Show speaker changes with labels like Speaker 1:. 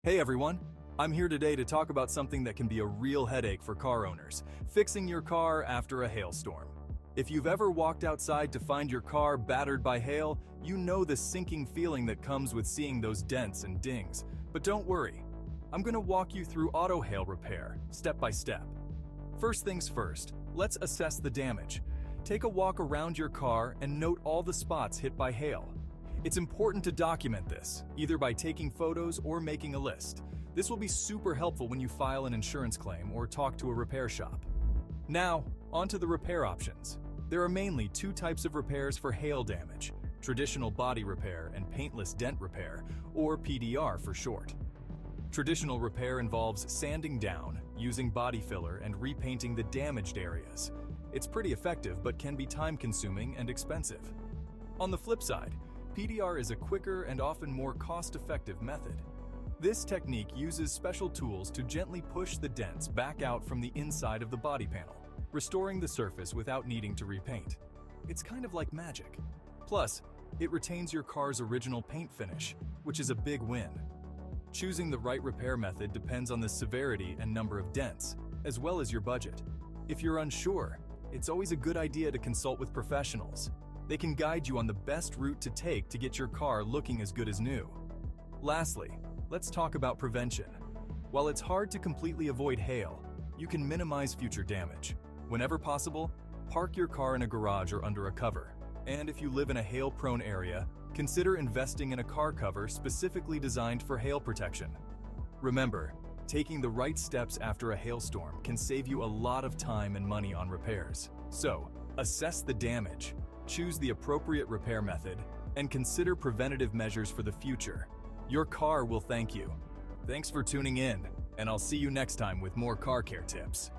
Speaker 1: Hey everyone, I'm here today to talk about something that can be a real headache for car owners, fixing your car after a hailstorm. If you've ever walked outside to find your car battered by hail, you know the sinking feeling that comes with seeing those dents and dings. But don't worry, I'm going to walk you through auto hail repair, step by step. First things first, let's assess the damage. Take a walk around your car and note all the spots hit by hail. It's important to document this, either by taking photos or making a list. This will be super helpful when you file an insurance claim or talk to a repair shop. Now, onto the repair options. There are mainly two types of repairs for hail damage: traditional body repair and paintless dent repair, or PDR for short. Traditional repair involves sanding down, using body filler, and repainting the damaged areas. It's pretty effective but can be time-consuming and expensive. On the flip side, PDR is a quicker and often more cost-effective method. This technique uses special tools to gently push the dents back out from the inside of the body panel, restoring the surface without needing to repaint. It's kind of like magic. Plus, it retains your car's original paint finish, which is a big win. Choosing the right repair method depends on the severity and number of dents, as well as your budget. If you're unsure, it's always a good idea to consult with professionals. They can guide you on the best route to take to get your car looking as good as new. Lastly, let's talk about prevention. While it's hard to completely avoid hail, you can minimize future damage. Whenever possible, park your car in a garage or under a cover. And if you live in a hail-prone area, consider investing in a car cover specifically designed for hail protection. Remember, taking the right steps after a hailstorm can save you a lot of time and money on repairs. So, assess the damage, choose the appropriate repair method, and consider preventative measures for the future. Your car will thank you. Thanks for tuning in, and I'll see you next time with more car care tips.